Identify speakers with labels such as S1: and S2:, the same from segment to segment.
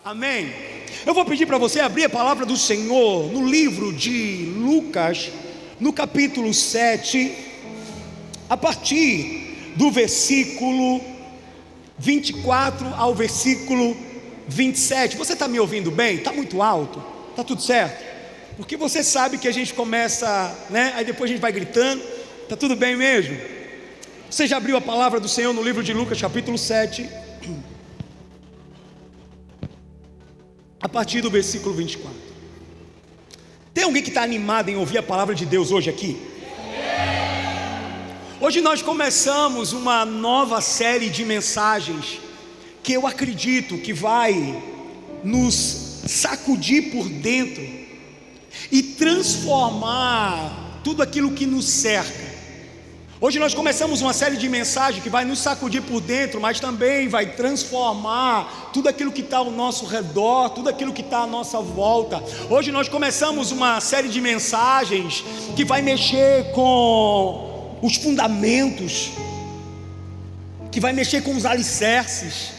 S1: Amém? Eu vou pedir para você abrir a palavra do Senhor no livro de Lucas, no capítulo 7, a partir do versículo 24 ao versículo 27. Você está me ouvindo bem? Está muito alto? Está tudo certo? Porque você sabe que a gente começa, né? Aí depois a gente vai gritando. Está tudo bem mesmo? Você já abriu a palavra do Senhor no livro de Lucas, capítulo 7, a partir do versículo 24. Tem alguém que está animado em ouvir a palavra de Deus hoje aqui? Hoje nós começamos uma nova série de mensagens que eu acredito que vai nos sacudir por dentro e transformar tudo aquilo que nos cerca. Hoje nós começamos uma série de mensagens que vai nos sacudir por dentro, mas também vai transformar tudo aquilo que está ao nosso redor, tudo aquilo que está à nossa volta. Hoje nós começamos uma série de mensagens que vai mexer com os fundamentos, que vai mexer com os alicerces.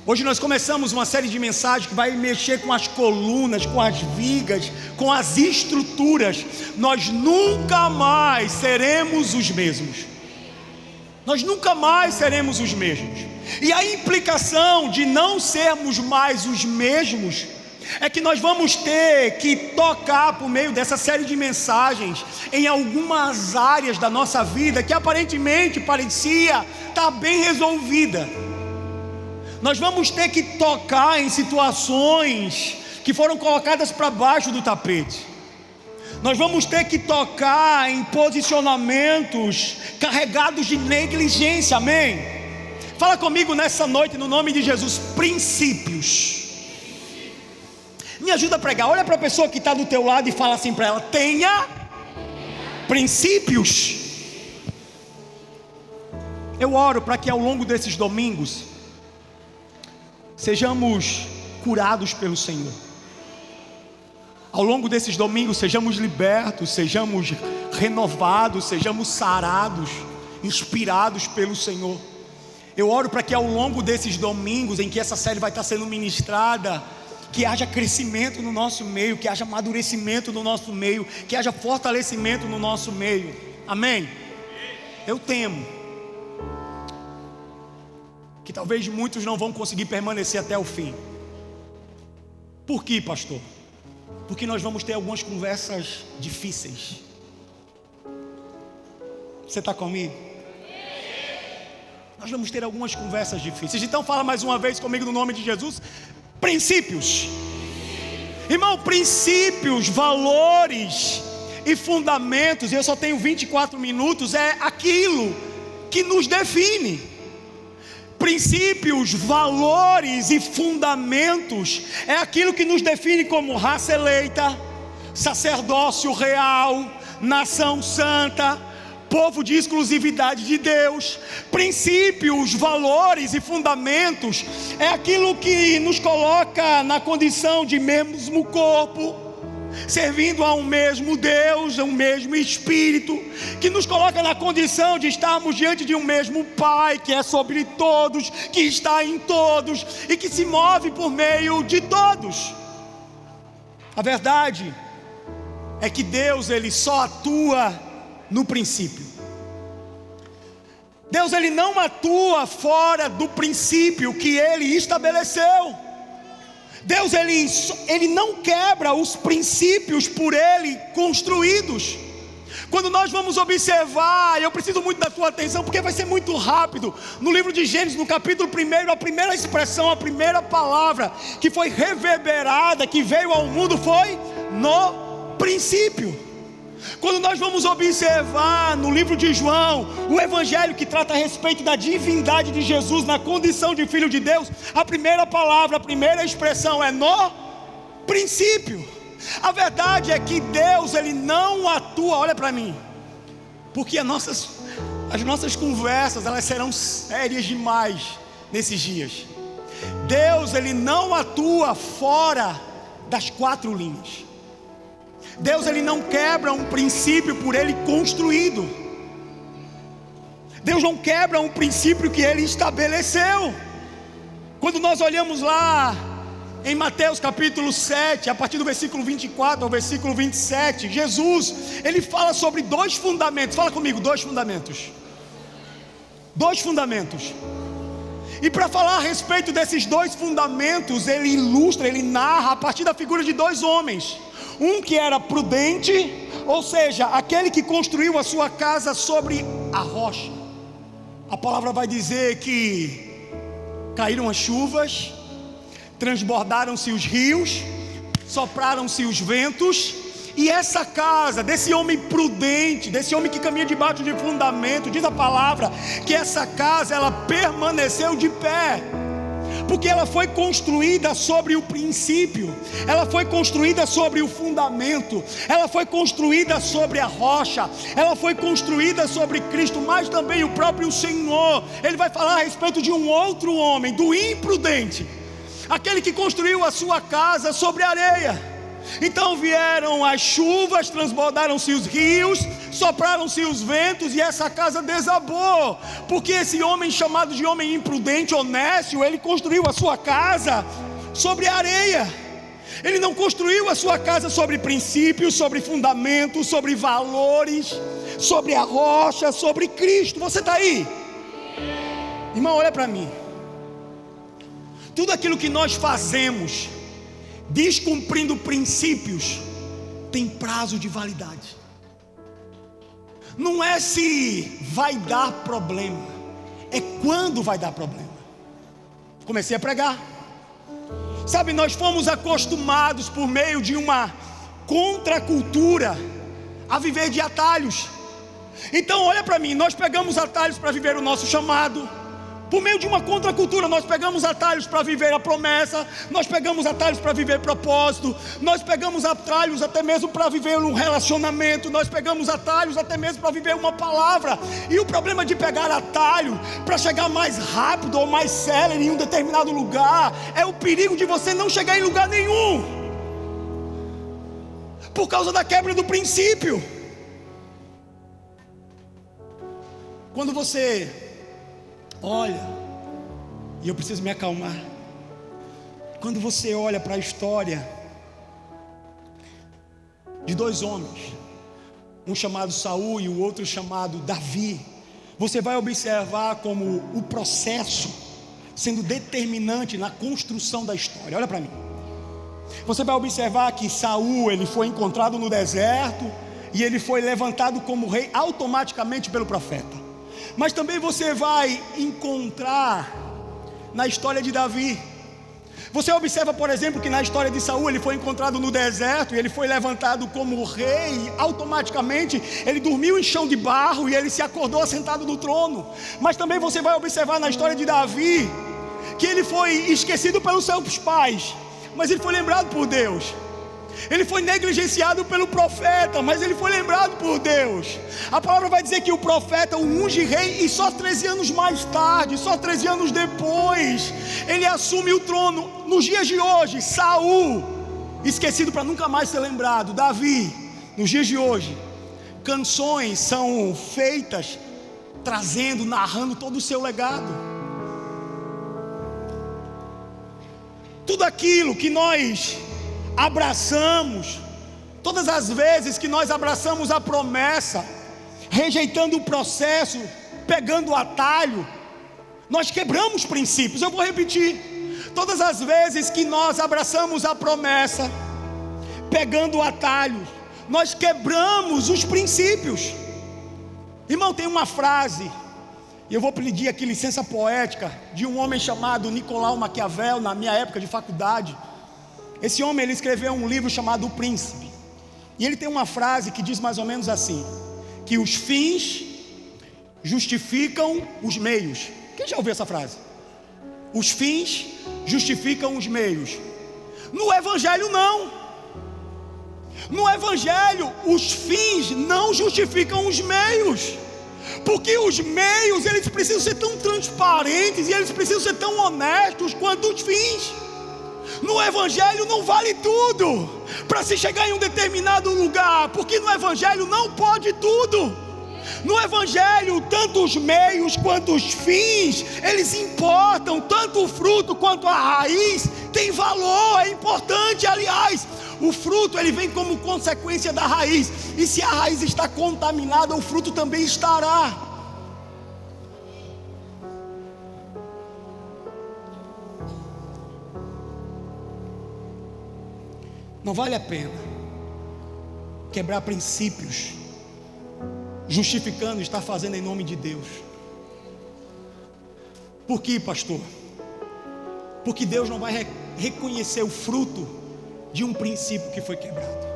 S1: Hoje nós começamos uma série de mensagens que vai mexer com as colunas, com as vigas, com as estruturas. Nós nunca mais seremos os mesmos. Nós nunca mais seremos os mesmos. E a implicação de não sermos mais os mesmos é que nós vamos ter que tocar por meio dessa série de mensagens em algumas áreas da nossa vida que aparentemente parecia estar bem resolvida. Nós vamos ter que tocar em situações que foram colocadas para baixo do tapete. Nós vamos ter que tocar em posicionamentos carregados de negligência, amém? Fala comigo nessa noite, no nome de Jesus, princípios. Me ajuda a pregar, olha para a pessoa que está do teu lado e fala assim para ela: tenha princípios. Eu oro para que ao longo desses domingos sejamos curados pelo Senhor. Ao longo desses domingos sejamos libertos, sejamos renovados, sejamos sarados, inspirados pelo Senhor. Eu oro para que ao longo desses domingos em que essa série vai estar sendo ministrada, que haja crescimento no nosso meio, que haja amadurecimento no nosso meio, que haja fortalecimento no nosso meio. Amém? Eu temo que talvez muitos não vão conseguir permanecer até o fim. Por quê, pastor? Porque nós vamos ter algumas conversas difíceis. Você está comigo? Nós vamos ter algumas conversas difíceis. Então fala mais uma vez comigo no nome de Jesus: princípios. Irmão, princípios, valores e fundamentos, eu só tenho 24 minutos, é aquilo que nos define. Princípios, valores e fundamentos é aquilo que nos define como raça eleita, sacerdócio real, nação santa, povo de exclusividade de Deus. Princípios, valores e fundamentos é aquilo que nos coloca na condição de mesmo corpo, servindo a um mesmo Deus, a um mesmo Espírito, que nos coloca na condição de estarmos diante de um mesmo Pai, que é sobre todos, que está em todos e que se move por meio de todos. A verdade é que Deus, Ele só atua no princípio. Deus, Ele não atua fora do princípio que Ele estabeleceu. Deus, ele não quebra os princípios por Ele construídos. Quando nós vamos observar, eu preciso muito da tua atenção, porque vai ser muito rápido. No livro de Gênesis, no capítulo 1, a primeira expressão, a primeira palavra que foi reverberada, que veio ao mundo, foi no princípio. Quando nós vamos observar no livro de João, o evangelho que trata a respeito da divindade de Jesus na condição de Filho de Deus, a primeira palavra, a primeira expressão é no princípio. A verdade é que Deus, Ele não atua, olha para mim, porque as nossas conversas, elas serão sérias demais nesses dias. Deus, Ele não atua fora das quatro linhas. Deus, Ele não quebra um princípio por Ele construído. Deus não quebra um princípio que Ele estabeleceu. Quando nós olhamos lá em Mateus capítulo 7, a partir do versículo 24 ao versículo 27, Jesus, ele fala sobre dois fundamentos. Fala comigo, dois fundamentos. Dois fundamentos. E para falar a respeito desses dois fundamentos, ele ilustra, ele narra a partir da figura de dois homens. Um que era prudente, ou seja, aquele que construiu a sua casa sobre a rocha. A palavra vai dizer que caíram as chuvas, transbordaram-se os rios, sopraram-se os ventos, e essa casa, desse homem prudente, desse homem que caminha debaixo de fundamento, diz a palavra, que essa casa, ela permaneceu de pé, porque ela foi construída sobre o princípio, ela foi construída sobre o fundamento, ela foi construída sobre a rocha, ela foi construída sobre Cristo, mas também o próprio Senhor. Ele vai falar a respeito de um outro homem, do imprudente, aquele que construiu a sua casa sobre areia. Então vieram as chuvas, transbordaram-se os rios, sopraram-se os ventos e essa casa desabou, porque esse homem chamado de homem imprudente, honesto, ele construiu a sua casa sobre areia. Ele não construiu a sua casa sobre princípios, sobre fundamentos, sobre valores, sobre a rocha, sobre Cristo. Você está aí? Irmão, olha para mim. Tudo aquilo que nós fazemos descumprindo princípios tem prazo de validade. Não é se vai dar problema, é quando vai dar problema. Comecei a pregar. Sabe, nós fomos acostumados por meio de uma contracultura a viver de atalhos. Então olha para mim, nós pegamos atalhos para viver o nosso chamado. Por meio de uma contracultura, nós pegamos atalhos para viver a promessa, nós pegamos atalhos para viver propósito, nós pegamos atalhos até mesmo para viver um relacionamento, nós pegamos atalhos até mesmo para viver uma palavra. E o problema de pegar atalho para chegar mais rápido ou mais célere em um determinado lugar é o perigo de você não chegar em lugar nenhum, por causa da quebra do princípio. Quando você olha, e eu preciso me acalmar, quando você olha para a história de dois homens, um chamado Saul e o outro chamado Davi, você vai observar como o processo sendo determinante na construção da história. Olha para mim. Você vai observar que Saul, ele foi encontrado no deserto e ele foi levantado como rei automaticamente pelo profeta. Mas também você vai encontrar na história de Davi. Você observa, por exemplo, que na história de Saul ele foi encontrado no deserto e ele foi levantado como rei. Automaticamente ele dormiu em chão de barro e ele se acordou assentado no trono. Mas também você vai observar na história de Davi que ele foi esquecido pelos seus pais, mas ele foi lembrado por Deus. Ele foi negligenciado pelo profeta, mas ele foi lembrado por Deus. A palavra vai dizer que o profeta o unge rei, e só 13 anos mais tarde, só 13 anos depois, ele assume o trono. Nos dias de hoje, Saul, esquecido para nunca mais ser lembrado. Davi, nos dias de hoje, canções são feitas, trazendo, narrando todo o seu legado. Tudo aquilo que nós abraçamos, todas as vezes que nós abraçamos a promessa, rejeitando o processo, pegando o atalho, nós quebramos princípios. Eu vou repetir: todas as vezes que nós abraçamos a promessa, pegando o atalho, nós quebramos os princípios. Irmão, tem uma frase, e eu vou pedir aqui licença poética, de um homem chamado Nicolau Maquiavel, na minha época de faculdade. Esse homem, ele escreveu um livro chamado O Príncipe, e ele tem uma frase que diz mais ou menos assim: que os fins justificam os meios. Quem já ouviu essa frase? Os fins justificam os meios. No Evangelho não. No Evangelho os fins não justificam os meios, porque os meios, eles precisam ser tão transparentes e eles precisam ser tão honestos quanto os fins. No Evangelho não vale tudo para se chegar em um determinado lugar, porque no Evangelho não pode tudo. No Evangelho, tanto os meios quanto os fins, eles importam. Tanto o fruto quanto a raiz tem valor, é importante, aliás. O fruto, ele vem como consequência da raiz. E se a raiz está contaminada, o fruto também estará. Não vale a pena quebrar princípios, justificando estar fazendo em nome de Deus. Por quê, pastor? Porque Deus não vai reconhecer o fruto de um princípio que foi quebrado.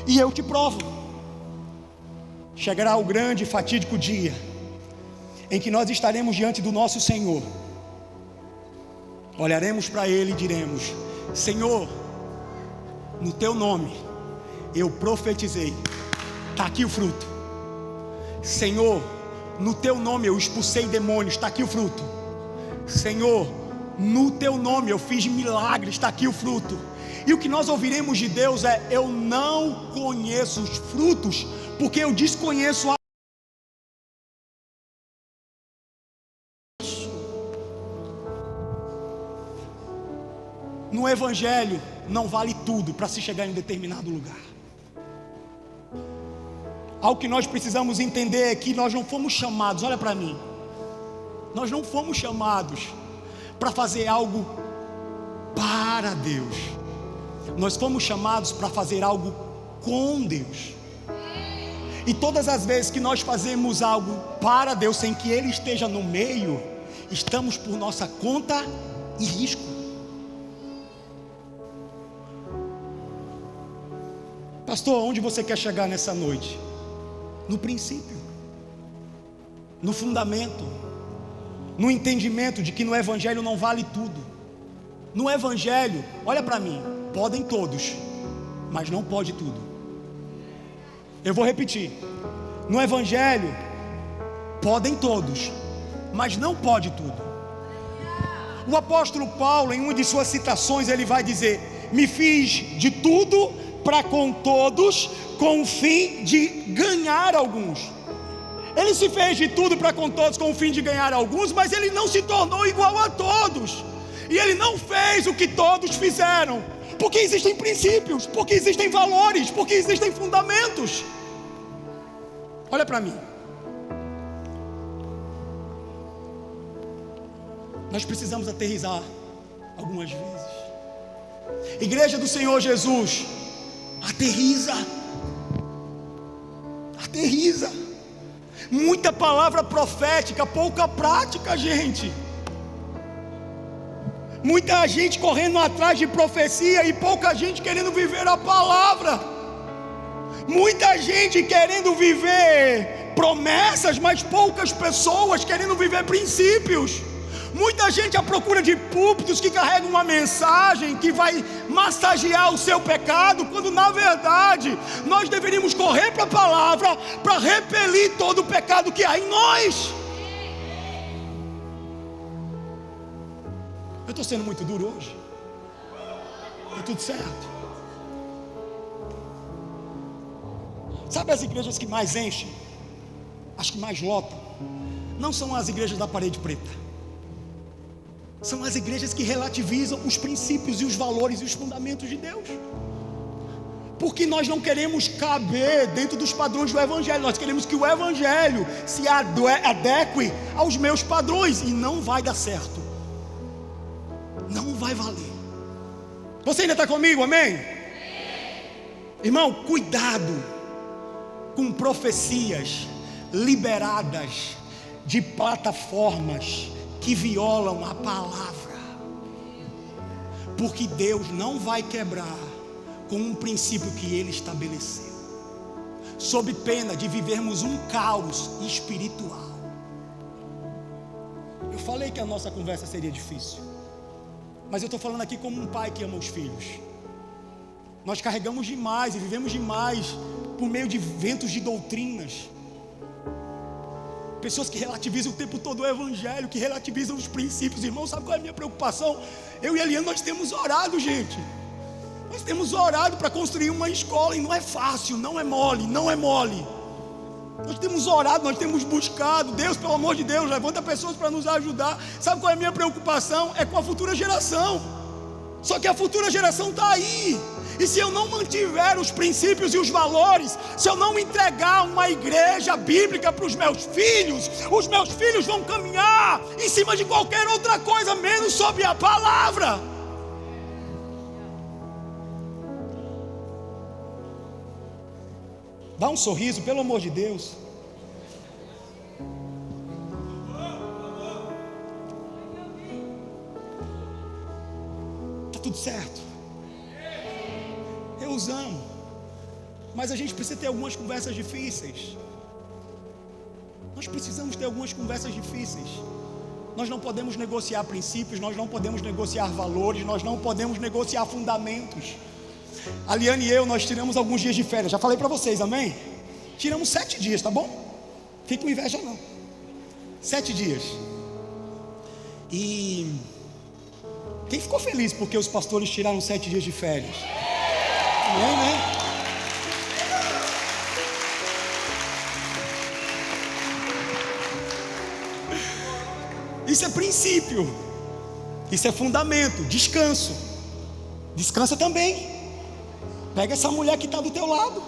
S1: E eu te provo. Chegará o grande e fatídico dia em que nós estaremos diante do nosso Senhor. Olharemos para Ele e diremos: Senhor, no Teu nome eu profetizei, está aqui o fruto. Senhor, no Teu nome eu expulsei demônios, está aqui o fruto. Senhor, no Teu nome eu fiz milagres, está aqui o fruto. E o que nós ouviremos de Deus é: eu não conheço os frutos, porque eu desconheço a... No Evangelho não vale tudo para se chegar em um determinado lugar. Algo que nós precisamos entender é que nós não fomos chamados, olha para mim, nós não fomos chamados para fazer algo para Deus. Nós fomos chamados para fazer algo com Deus. E todas as vezes que nós fazemos algo para Deus sem que Ele esteja no meio, estamos por nossa conta e risco. Pastor, onde você quer chegar nessa noite? No princípio, no fundamento, no entendimento de que no Evangelho não vale tudo. No Evangelho, olha para mim, podem todos, mas não pode tudo. Eu vou repetir. No Evangelho, podem todos, mas não pode tudo. O apóstolo Paulo, em uma de suas citações, ele vai dizer: me fiz de tudo para com todos, com o fim de ganhar alguns. Ele se fez de tudo para com todos, com o fim de ganhar alguns, mas ele não se tornou igual a todos. E ele não fez o que todos fizeram, porque existem princípios, porque existem valores, porque existem fundamentos. Olha para mim. Nós precisamos aterrissar algumas vezes. Igreja do Senhor Jesus, aterriza. Aterriza. Muita palavra profética, pouca prática, gente. Muita gente correndo atrás de profecia e pouca gente querendo viver a palavra. Muita gente querendo viver promessas, mas poucas pessoas querendo viver princípios. Muita gente à procura de púlpitos que carregam uma mensagem que vai massagear o seu pecado, quando na verdade nós deveríamos correr para a palavra para repelir todo o pecado que há em nós. Eu estou sendo muito duro hoje? Está tudo certo? Sabe as igrejas que mais enchem, as que mais lotam? Não são as igrejas da parede preta. São as igrejas que relativizam os princípios e os valores e os fundamentos de Deus. Porque nós não queremos caber dentro dos padrões do Evangelho. Nós queremos que o Evangelho se adeque aos meus padrões. E não vai dar certo. Não vai valer. Você ainda está comigo, amém? Irmão, cuidado com profecias liberadas de plataformas que violam a palavra, porque Deus não vai quebrar com um princípio que Ele estabeleceu, sob pena de vivermos um caos espiritual. Eu falei que a nossa conversa seria difícil, mas eu estou falando aqui como um pai que ama os filhos. Nós carregamos demais e vivemos demais por meio de ventos de doutrinas, pessoas que relativizam o tempo todo o Evangelho, que relativizam os princípios. Irmão, sabe qual é a minha preocupação? Eu e a Eliane, nós temos orado, gente. Nós temos orado para construir uma escola, e não é fácil, não é mole, não é mole. Nós temos orado, nós temos buscado. Deus, pelo amor de Deus, levanta pessoas para nos ajudar. Sabe qual é a minha preocupação? É com a futura geração. Só que a futura geração está aí. E se eu não mantiver os princípios e os valores, se eu não entregar uma igreja bíblica para os meus filhos vão caminhar em cima de qualquer outra coisa, menos sobre a palavra. Dá um sorriso, pelo amor de Deus. Tá tudo certo. Eu os amo, mas a gente precisa ter algumas conversas difíceis. Nós precisamos ter algumas conversas difíceis. Nós não podemos negociar princípios, nós não podemos negociar valores, nós não podemos negociar fundamentos. A Liane e eu, nós tiramos alguns dias de férias. Já falei para vocês, amém? Tiramos 7 dias, tá bom? Fique com inveja não. 7 dias. E quem ficou feliz porque os pastores tiraram 7 dias de férias? Amém, né? Isso é princípio. Isso é fundamento. Descanso. Descansa também. Pega essa mulher que está do teu lado,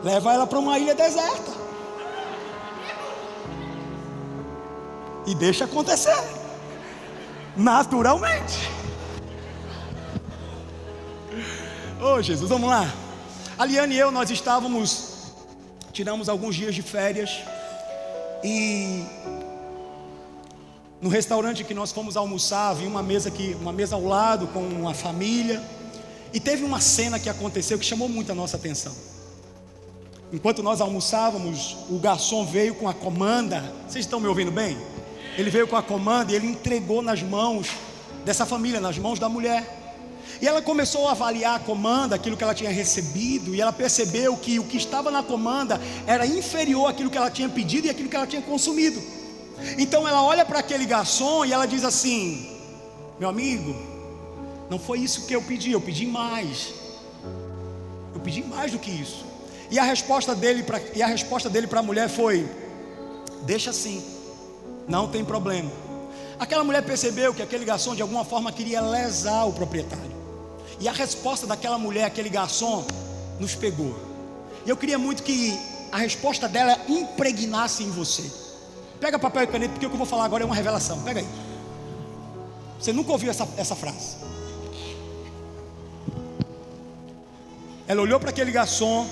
S1: leva ela para uma ilha deserta e deixa acontecer naturalmente. Oh Jesus, vamos lá. A Liane e eu, nós tiramos alguns dias de férias, e no restaurante que nós fomos almoçar, havia uma mesa ao lado com uma família. E teve uma cena que aconteceu que chamou muito a nossa atenção. Enquanto nós almoçávamos, o garçom veio com a comanda. Vocês estão me ouvindo bem? Ele veio com a comanda e ele entregou nas mãos dessa família, nas mãos da mulher. E ela começou a avaliar a comanda, aquilo que ela tinha recebido, e ela percebeu que o que estava na comanda era inferior àquilo que ela tinha pedido e àquilo que ela tinha consumido. Então ela olha para aquele garçom e ela diz assim: meu amigo, não foi isso que eu pedi mais. Eu pedi mais do que isso. E a resposta dele para a mulher foi: deixa assim, não tem problema. Aquela mulher percebeu que aquele garçom de alguma forma queria lesar o proprietário. E a resposta daquela mulher, aquele garçom, nos pegou. E eu queria muito que a resposta dela impregnasse em você. Pega papel e caneta, porque o que eu vou falar agora é uma revelação. Pega aí. Você nunca ouviu essa frase. Ela olhou para aquele garçom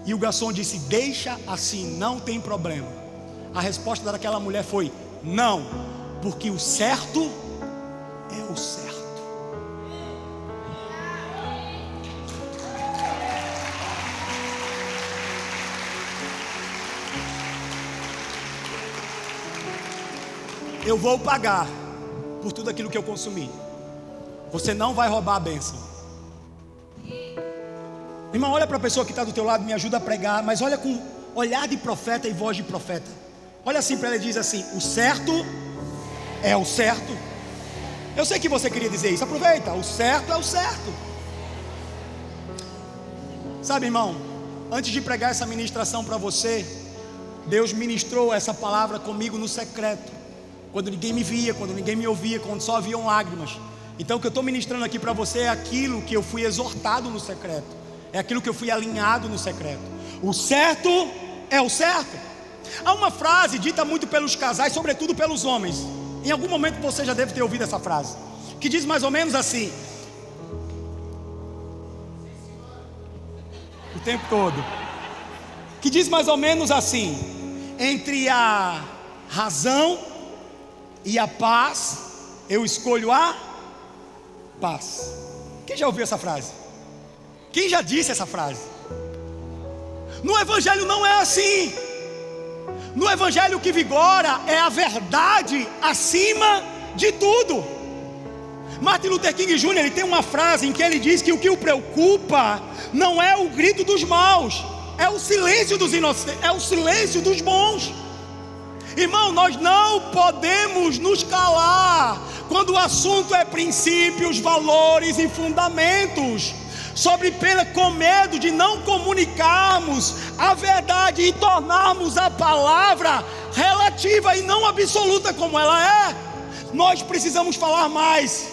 S1: e o garçom disse: deixa assim, não tem problema. A resposta daquela mulher foi: não, porque o certo é o certo. Eu vou pagar por tudo aquilo que eu consumi. Você não vai roubar a bênção. Irmão, olha para a pessoa que está do teu lado, me ajuda a pregar, mas olha com olhar de profeta e voz de profeta. Olha assim para ela e diz assim: o certo é o certo. Eu sei que você queria dizer isso, aproveita, o certo é o certo. Sabe, irmão, antes de pregar essa ministração para você, Deus ministrou essa palavra comigo no secreto, quando ninguém me via, quando ninguém me ouvia, quando só haviam lágrimas. Então o que eu estou ministrando aqui para você é aquilo que eu fui exortado no secreto, é aquilo que eu fui alinhado no secreto. O certo é o certo. Há uma frase dita muito pelos casais, sobretudo pelos homens. Em algum momento você já deve ter ouvido essa frase, que diz mais ou menos assim, o tempo todo, que diz mais ou menos assim: entre a razão e a paz, eu escolho a paz. Quem já ouviu essa frase? Quem já disse essa frase? No Evangelho não é assim. No Evangelho o que vigora é a verdade acima de tudo. Martin Luther King Jr. ele tem uma frase em que ele diz que o que o preocupa não é o grito dos maus, é o silêncio dos inocentes, é o silêncio dos bons. Irmão, nós não podemos nos calar quando o assunto é princípios, valores e fundamentos, sobre pena, com medo de não comunicarmos a verdade e tornarmos a palavra relativa e não absoluta como ela é. Nós precisamos falar mais.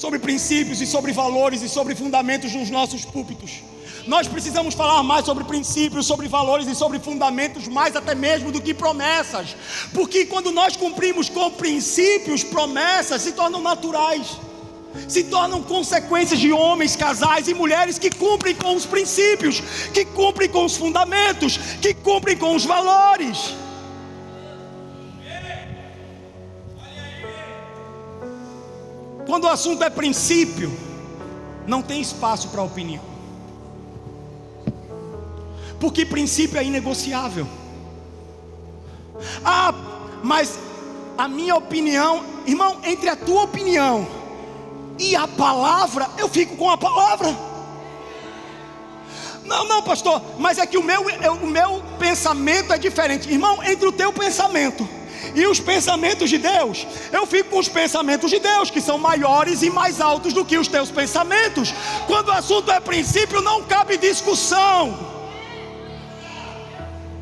S1: sobre princípios e sobre valores e sobre fundamentos nos nossos púlpitos. Nós precisamos falar mais sobre princípios, sobre valores e sobre fundamentos, mais até mesmo do que promessas. Porque quando nós cumprimos com princípios, promessas se tornam naturais, se tornam consequências de homens, casais e mulheres que cumprem com os princípios, que cumprem com os fundamentos, que cumprem com os valores. Quando o assunto é princípio, não tem espaço para opinião. Porque princípio é inegociável. Ah, mas a minha opinião, irmão, entre a tua opinião e a palavra, eu fico com a palavra. Não, pastor, mas é que o meu pensamento é diferente. Irmão, entre o teu pensamento e os pensamentos de Deus, eu fico com os pensamentos de Deus, que são maiores e mais altos do que os teus pensamentos. Quando o assunto é princípio, não cabe discussão,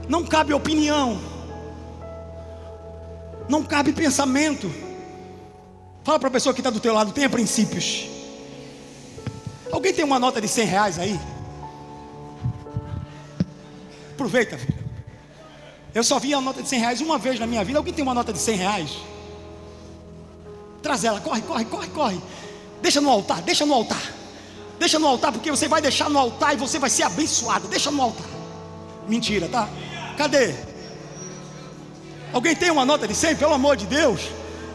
S1: não cabe opinião, não cabe pensamento. Fala para a pessoa que está do teu lado, tenha princípios. Alguém tem uma nota de 100 reais aí? Aproveita, filho. Eu só vi a nota de 100 reais uma vez na minha vida. Alguém tem uma nota de 100 reais? Traz ela, corre. Deixa no altar, deixa no altar, porque você vai deixar no altar e você vai ser abençoado. Deixa no altar. Mentira, tá? Cadê? Alguém tem uma nota de 100? Pelo amor de Deus.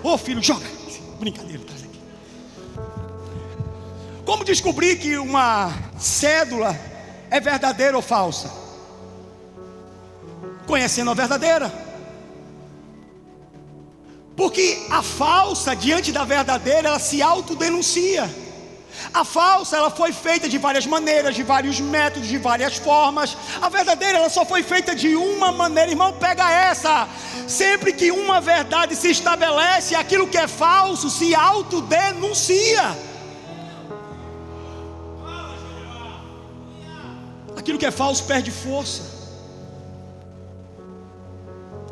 S1: Ô filho, joga. Brincadeira, traz aqui. Como descobrir que uma cédula é verdadeira ou falsa? Conhecendo a verdadeira. Porque a falsa, diante da verdadeira, ela se autodenuncia. A falsa, ela foi feita de várias maneiras, de vários métodos, de várias formas. A verdadeira, ela só foi feita de uma maneira. Irmão, pega essa. Sempre que uma verdade se estabelece, aquilo que é falso se autodenuncia. Aquilo que é falso perde força.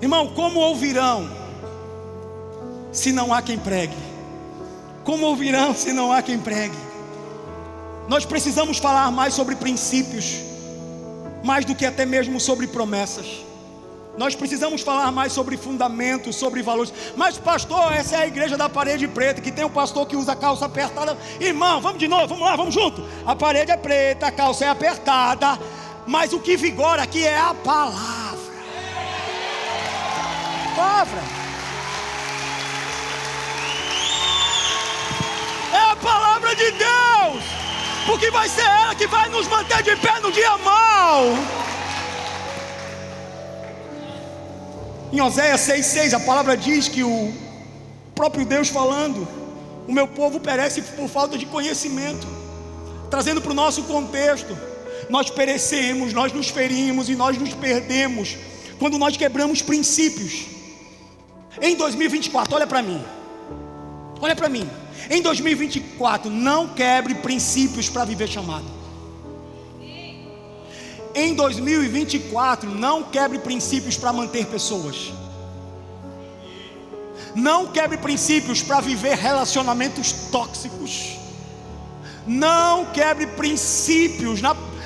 S1: Irmão, como ouvirão se não há quem pregue? Como ouvirão se não há quem pregue? Nós precisamos falar mais sobre princípios, mais do que até mesmo sobre promessas. Nós precisamos falar mais sobre fundamentos, sobre valores. Mas pastor, essa é a igreja da parede preta, que tem um pastor que usa calça apertada. Irmão, vamos de novo, vamos lá, vamos junto. A parede é preta, a calça é apertada, mas o que vigora aqui é a palavra. É a palavra de Deus, porque vai ser ela que vai nos manter de pé no dia mau. Em Oséias 6,6 a palavra diz que o próprio Deus falando: o meu povo perece por falta de conhecimento. Trazendo para o nosso contexto, nós perecemos, nós nos ferimos e nós nos perdemos quando nós quebramos princípios. Em 2024, olha para mim. Em 2024, não quebre princípios para viver chamado. Em 2024, não quebre princípios para manter pessoas. Não quebre princípios para viver relacionamentos tóxicos. Não quebre princípios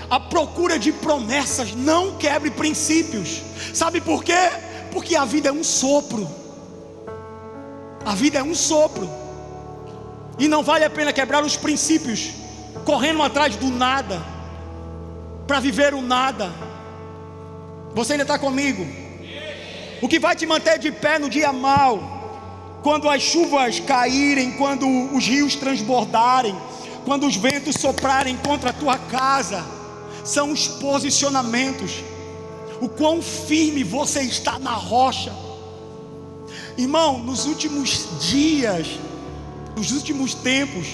S1: à procura de promessas. Não quebre princípios. Sabe por quê? Porque a vida é um sopro. A vida é um sopro. E não vale a pena quebrar os princípios correndo atrás do nada, para viver o nada. Você ainda está comigo? O que vai te manter de pé no dia mau, quando as chuvas caírem, quando os rios transbordarem, quando os ventos soprarem contra a tua casa, são os posicionamentos. O quão firme você está na rocha. Irmão, nos últimos dias, nos últimos tempos,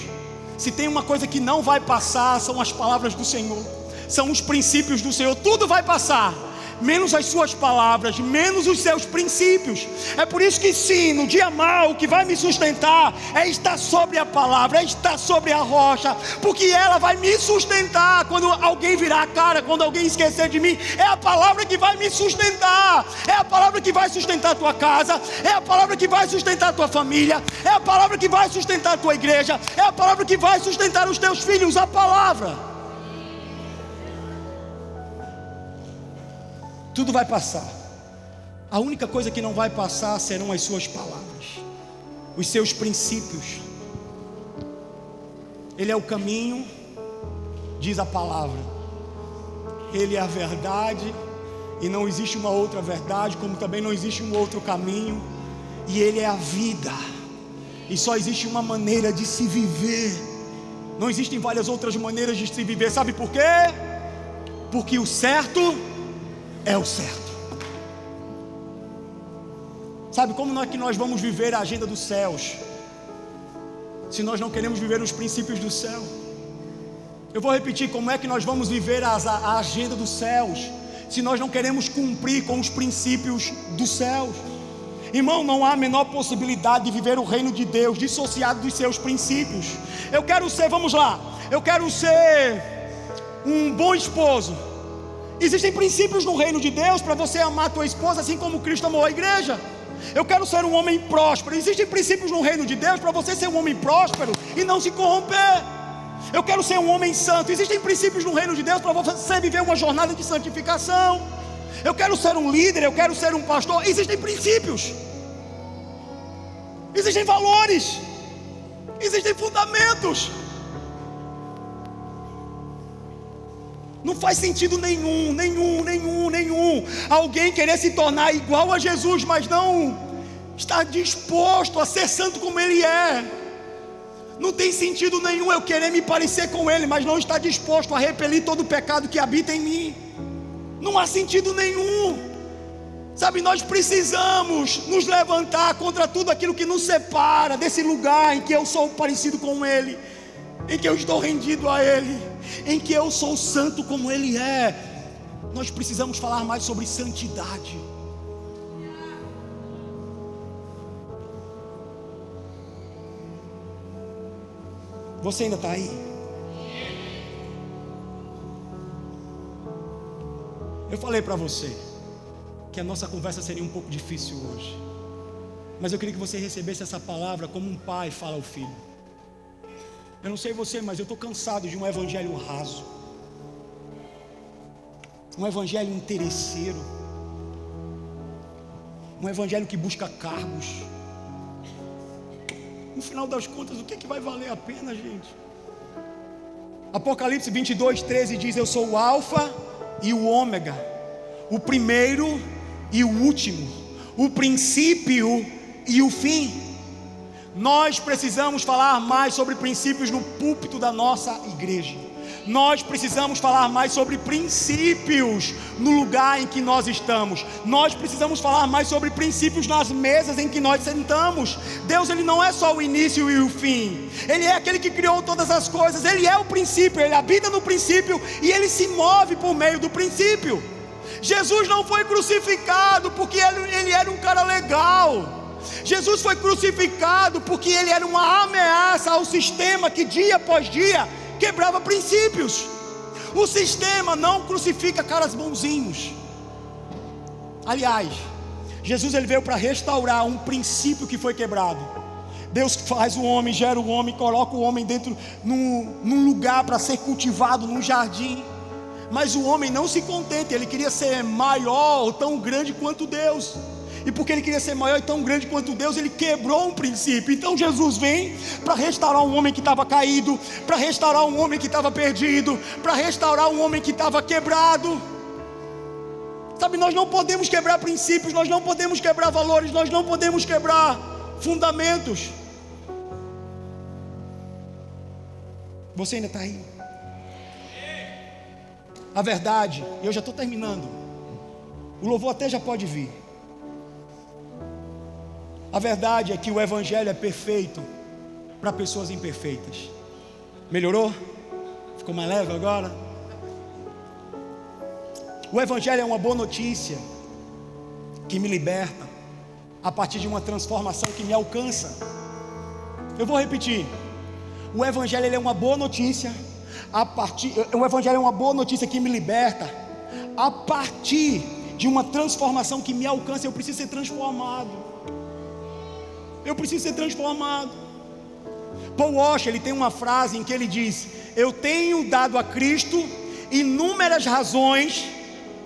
S1: se tem uma coisa que não vai passar, são as palavras do Senhor, são os princípios do Senhor. Tudo vai passar, menos as suas palavras, menos os seus princípios. É por isso que sim, no dia mau, o que vai me sustentar é estar sobre a palavra, é estar sobre a rocha, porque ela vai me sustentar. Quando alguém virar a cara, quando alguém esquecer de mim, é a palavra que vai me sustentar, é a palavra que vai sustentar a tua casa, é a palavra que vai sustentar a tua família, é a palavra que vai sustentar a tua igreja, é a palavra que vai sustentar os teus filhos, a palavra. Tudo vai passar. A única coisa que não vai passar serão as suas palavras, os seus princípios. Ele é o caminho, diz a palavra. Ele é a verdade, e não existe uma outra verdade, como também não existe um outro caminho. E Ele é a vida, e só existe uma maneira de se viver. Não existem várias outras maneiras de se viver. Sabe por quê? Porque o certo é o certo. Sabe como é que nós vamos viver a agenda dos céus, se nós não queremos viver os princípios do céu? Eu vou repetir: como é que nós vamos viver a agenda dos céus, se nós não queremos cumprir com os princípios dos céus? Irmão, não há a menor possibilidade de viver o reino de Deus dissociado dos seus princípios. Eu quero ser, vamos lá, eu quero ser um bom esposo. Existem princípios no reino de Deus para você amar a tua esposa assim como Cristo amou a igreja. Eu quero ser um homem próspero. Existem princípios no reino de Deus para você ser um homem próspero e não se corromper. Eu quero ser um homem santo. Existem princípios no reino de Deus para você viver uma jornada de santificação. Eu quero ser um líder, eu quero ser um pastor. Existem princípios, existem valores, existem fundamentos. Não faz sentido nenhum alguém querer se tornar igual a Jesus, mas não estar disposto a ser santo como Ele é. Não tem sentido nenhum eu querer me parecer com Ele, mas não estar disposto a repelir todo o pecado que habita em mim. Não há sentido nenhum. Sabe, nós precisamos nos levantar contra tudo aquilo que nos separa desse lugar em que eu sou parecido com Ele, em que eu estou rendido a Ele, em que eu sou santo como Ele é. Nós precisamos falar mais sobre santidade. Você ainda está aí? Eu falei para você que a nossa conversa seria um pouco difícil hoje, mas eu queria que você recebesse essa palavra como um pai fala ao filho. Eu não sei você, mas eu estou cansado de um evangelho raso, um evangelho interesseiro, um evangelho que busca cargos. No final das contas, o que vai valer a pena, gente? Apocalipse 22:13 diz: eu sou o alfa e o ômega, o primeiro e o último, o princípio e o fim. Nós precisamos falar mais sobre princípios no púlpito da nossa igreja. Nós precisamos falar mais sobre princípios no lugar em que nós estamos. Nós precisamos falar mais sobre princípios nas mesas em que nós sentamos. Deus, Ele não é só o início e o fim. Ele é aquele que criou todas as coisas. Ele é o princípio, Ele habita no princípio e Ele se move por meio do princípio. Jesus não foi crucificado porque ele era um cara legal. Jesus foi crucificado porque Ele era uma ameaça ao sistema que dia após dia quebrava princípios. O sistema não crucifica caras bonzinhos. Aliás, Jesus ele veio para restaurar um princípio que foi quebrado. Deus faz o homem, gera o homem, coloca o homem dentro num lugar para ser cultivado, num jardim. Mas o homem não se contenta, ele queria ser maior ou tão grande quanto Deus. E porque ele queria ser maior e tão grande quanto Deus, ele quebrou um princípio. Então Jesus vem para restaurar um homem que estava caído, para restaurar um homem que estava perdido, para restaurar um homem que estava quebrado. Sabe, nós não podemos quebrar princípios, nós não podemos quebrar valores, nós não podemos quebrar fundamentos. Você ainda está aí? A verdade, eu já estou terminando, o louvor até já pode vir. A verdade é que o evangelho é perfeito para pessoas imperfeitas. Melhorou? Ficou mais leve agora? O Evangelho é uma boa notícia que me liberta a partir de uma transformação que me alcança. Eu vou repetir. O Evangelho ele é uma boa notícia. O Evangelho é uma boa notícia que me liberta a partir de uma transformação que me alcança. Eu preciso ser transformado. Eu preciso ser transformado. Paul Washer, ele tem uma frase em que ele diz: eu tenho dado a Cristo inúmeras razões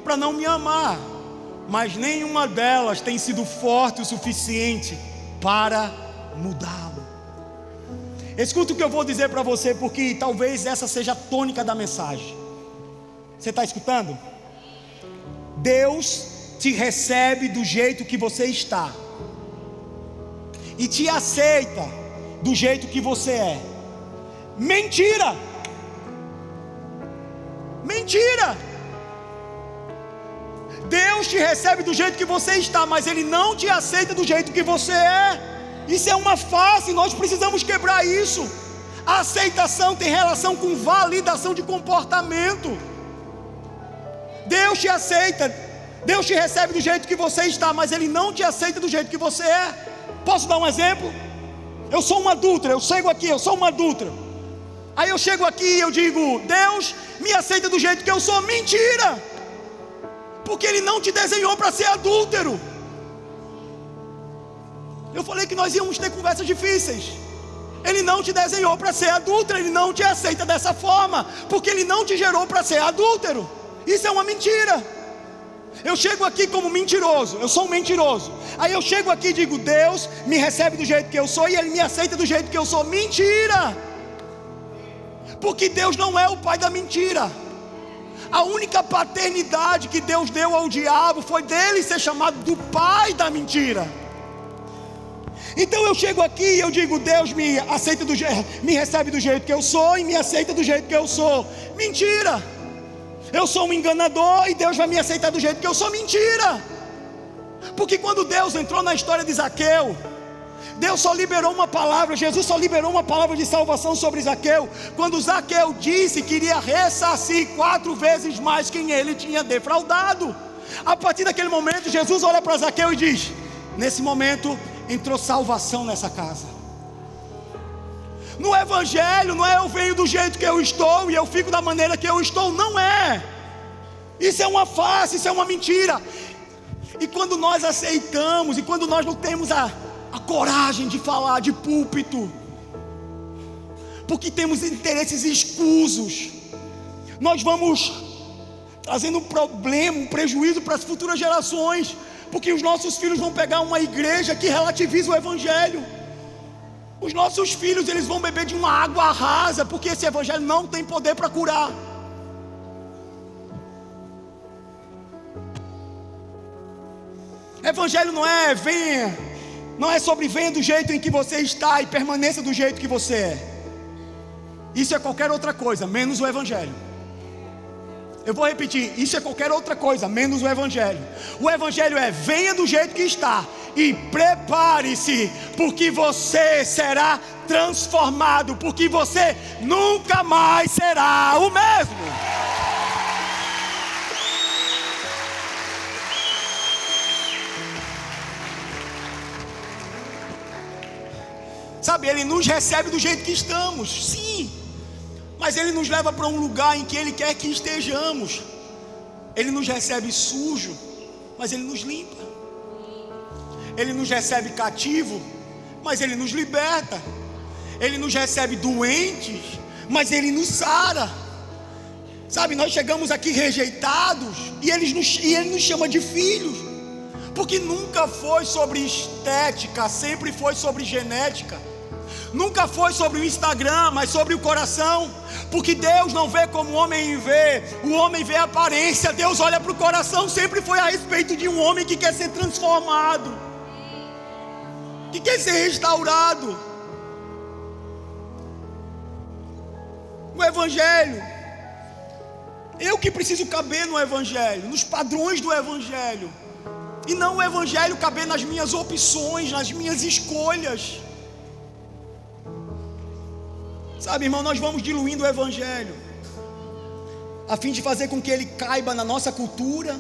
S1: para não me amar, mas nenhuma delas tem sido forte o suficiente para mudá-lo. Escuta o que eu vou dizer para você, porque talvez essa seja a tônica da mensagem. Você está escutando? Deus te recebe do jeito que você está e te aceita do jeito que você é. Mentira! Mentira! Deus te recebe do jeito que você está, mas Ele não te aceita do jeito que você é. Isso é uma face, nós precisamos quebrar isso. A aceitação tem relação com validação de comportamento. Deus te aceita, Deus te recebe do jeito que você está, mas Ele não te aceita do jeito que você é. Posso dar um exemplo? Eu sou uma adúltera, eu chego aqui, eu sou uma adúltera. Aí eu chego aqui e eu digo: Deus me aceita do jeito que eu sou. Mentira! Porque Ele não te desenhou para ser adúltero. Eu falei que nós íamos ter conversas difíceis. Ele não te desenhou para ser adúltero. Ele não te aceita dessa forma, porque Ele não te gerou para ser adúltero. Isso é uma mentira. Eu chego aqui como mentiroso, eu sou um mentiroso. Aí eu chego aqui e digo: Deus me recebe do jeito que eu sou e Ele me aceita do jeito que eu sou. Mentira! Porque Deus não é o pai da mentira. A única paternidade que Deus deu ao diabo foi dele ser chamado do pai da mentira. Então eu chego aqui e eu digo: Deus me aceita me recebe do jeito que eu sou e me aceita do jeito que eu sou. Mentira! Eu sou um enganador e Deus vai me aceitar do jeito que eu sou. Mentira! Porque quando Deus entrou na história de Zaqueu, Deus só liberou uma palavra, Jesus só liberou uma palavra de salvação sobre Zaqueu, quando Zaqueu disse que iria ressarcir 4 vezes mais quem ele tinha defraudado. A partir daquele momento, Jesus olha para Zaqueu e diz: nesse momento entrou salvação nessa casa. No Evangelho não é eu venho do jeito que eu estou e eu fico da maneira que eu estou. Não é. Isso é uma farsa, isso é uma mentira. E quando nós aceitamos, e quando nós não temos a coragem de falar de púlpito, porque temos interesses escusos, nós vamos trazendo um problema, um prejuízo para as futuras gerações, porque os nossos filhos vão pegar uma igreja que relativiza o Evangelho. Os nossos filhos, eles vão beber de uma água rasa, porque esse Evangelho não tem poder para curar. Evangelho não é sobre venha do jeito em que você está e permaneça do jeito que você é. Isso é qualquer outra coisa, menos o Evangelho. Eu vou repetir: isso é qualquer outra coisa, menos o Evangelho. O Evangelho é: venha do jeito que está e prepare-se, porque você será transformado, porque você nunca mais será o mesmo. Sabe, Ele nos recebe do jeito que estamos, sim, mas Ele nos leva para um lugar em que Ele quer que estejamos. Ele nos recebe sujo, mas Ele nos limpa. Ele nos recebe cativo, mas Ele nos liberta. Ele nos recebe doentes, mas Ele nos sara. Sabe, nós chegamos aqui rejeitados e Ele nos chama de filhos, porque nunca foi sobre estética, sempre foi sobre genética. Nunca foi sobre o Instagram, mas sobre o coração. Porque Deus não vê como o homem vê, o homem vê a aparência, Deus olha para o coração. Sempre foi a respeito de um homem que quer ser transformado, que quer ser restaurado. O Evangelho, eu que preciso caber no Evangelho, nos padrões do Evangelho, e não o Evangelho caber nas minhas opções, nas minhas escolhas. Sabe, irmão, nós vamos diluindo o Evangelho. a fim de fazer com que ele caiba na nossa cultura.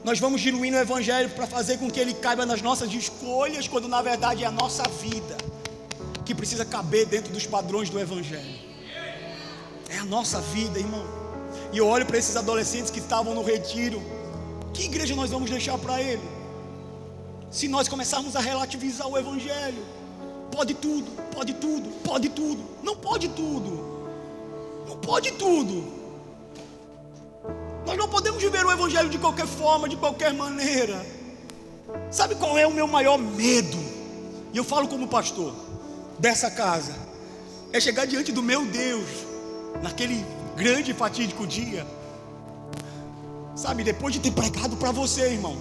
S1: Nós vamos diluindo o Evangelho para fazer com que ele caiba nas nossas escolhas, quando na verdade é a nossa vida que precisa caber dentro dos padrões do Evangelho. É a nossa vida, irmão. E eu olho para esses adolescentes que estavam no retiro. Que igreja nós vamos deixar para ele? Se nós começarmos a relativizar o Evangelho, pode tudo, pode tudo, pode tudo. Não pode tudo. Não pode tudo. Nós não podemos viver o Evangelho de qualquer forma, de qualquer maneira. Sabe qual é o meu maior medo? E eu falo como pastor dessa casa. É chegar diante do meu Deus, naquele grande e fatídico dia. Sabe, depois de ter pregado para você, irmão.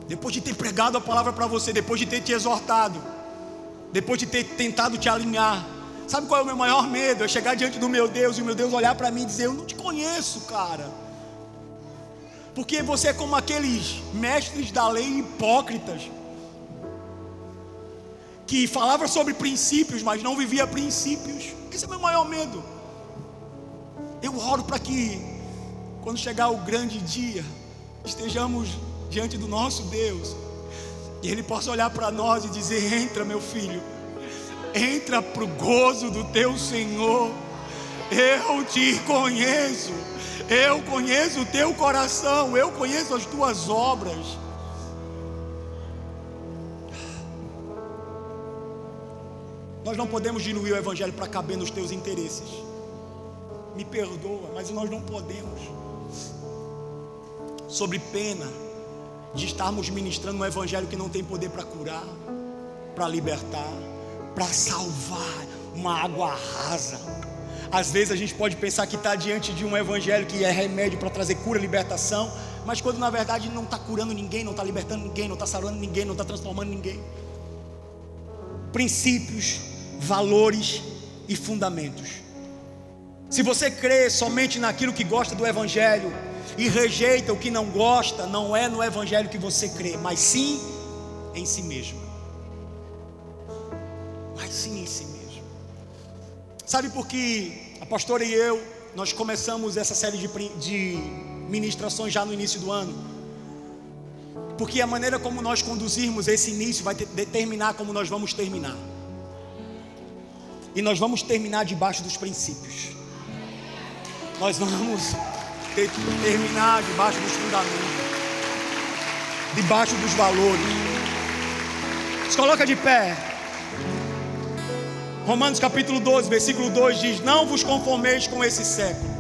S1: Depois de ter pregado a palavra para você. Depois de ter te exortado. Depois de ter tentado te alinhar. Sabe qual é o meu maior medo? É chegar diante do meu Deus e o meu Deus olhar para mim e dizer: eu não te conheço, cara. Porque você é como aqueles mestres da lei hipócritas, que falavam sobre princípios, mas não vivia princípios. Esse é o meu maior medo. Eu oro para que, quando chegar o grande dia, estejamos diante do nosso Deus, e Ele possa olhar para nós e dizer: entra, meu filho, entra para o gozo do teu Senhor. Eu te conheço. Eu conheço o teu coração, eu conheço as tuas obras. Nós não podemos diluir o Evangelho para caber nos teus interesses. Me perdoa, mas nós não podemos. Sobre pena de estarmos ministrando um Evangelho que não tem poder para curar, para libertar, para salvar uma água rasa. Às vezes a gente pode pensar que está diante de um Evangelho que é remédio para trazer cura, libertação, mas quando na verdade não está curando ninguém, não está libertando ninguém, não está sarando ninguém, não está transformando ninguém. Princípios, valores e fundamentos. Se você crê somente naquilo que gosta do Evangelho e rejeita o que não gosta, não é no Evangelho que você crê, mas sim em si mesmo. Mas sim em si mesmo. Sabe por que a pastora e eu, nós começamos essa série de ministrações já no início do ano? Porque a maneira como nós conduzirmos esse início vai determinar como nós vamos terminar. E nós vamos terminar debaixo dos princípios. Nós vamos terminar debaixo dos fundamentos, debaixo dos valores. Se coloca de pé. Romanos capítulo 12, versículo 2 diz: não vos conformeis com esse século,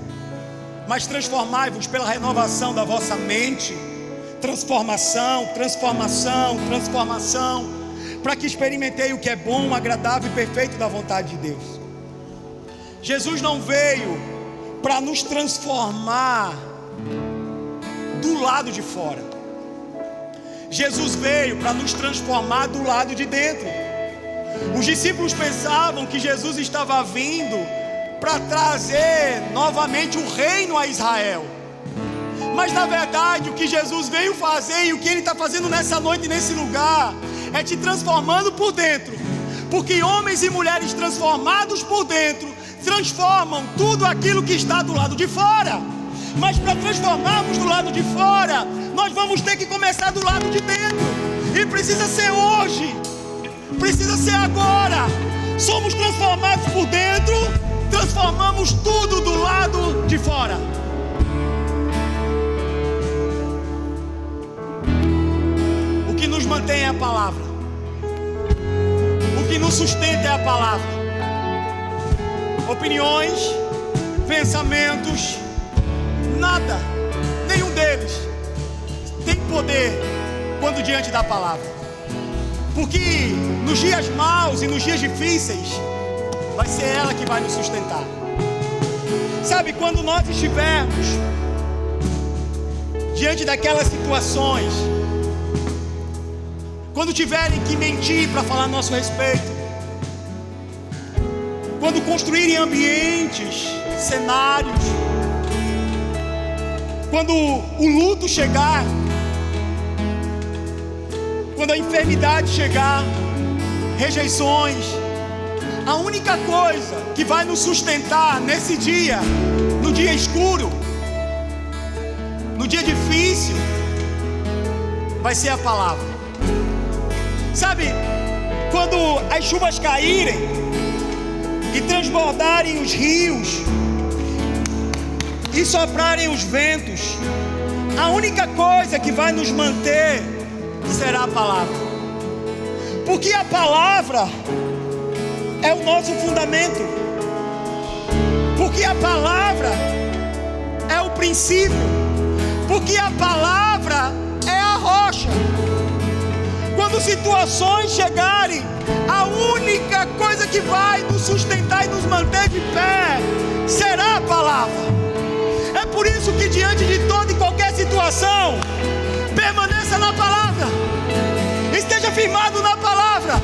S1: mas transformai-vos pela renovação da vossa mente. Transformação, transformação, transformação, para que experimentei o que é bom, agradável e perfeito da vontade de Deus. Jesus não veio para nos transformar do lado de fora. Jesus veio para nos transformar do lado de dentro. Os discípulos pensavam que Jesus estava vindo para trazer novamente o reino a Israel. Mas na verdade o que Jesus veio fazer e o que Ele está fazendo nessa noite, nesse lugar, é te transformando por dentro. Porque homens e mulheres transformados por dentro transformam tudo aquilo que está do lado de fora. Mas para transformarmos do lado de fora, nós vamos ter que começar do lado de dentro. E precisa ser hoje, precisa ser agora. Somos transformados por dentro, transformamos tudo do lado de fora. O que nos mantém é a palavra. O que nos sustenta é a palavra. Opiniões, pensamentos, nada, nenhum deles tem poder quando diante da palavra. Porque nos dias maus e nos dias difíceis, vai ser ela que vai nos sustentar. Sabe, quando nós estivermos diante daquelas situações, quando tiverem que mentir para falar a nosso respeito, quando construírem ambientes, cenários, quando o luto chegar, quando a enfermidade chegar, rejeições, a única coisa que vai nos sustentar nesse dia, no dia escuro, no dia difícil, vai ser a palavra. Sabe, quando as chuvas caírem e transbordarem os rios e soprarem os ventos, a única coisa que vai nos manter será a palavra, porque a palavra é o nosso fundamento, porque a palavra é o princípio, porque a palavra é a rocha. Quando situações chegarem, a única coisa que vai nos sustentar e nos manter de pé será a palavra. É por isso que diante de toda e qualquer situação, permaneça na palavra, esteja firmado na palavra.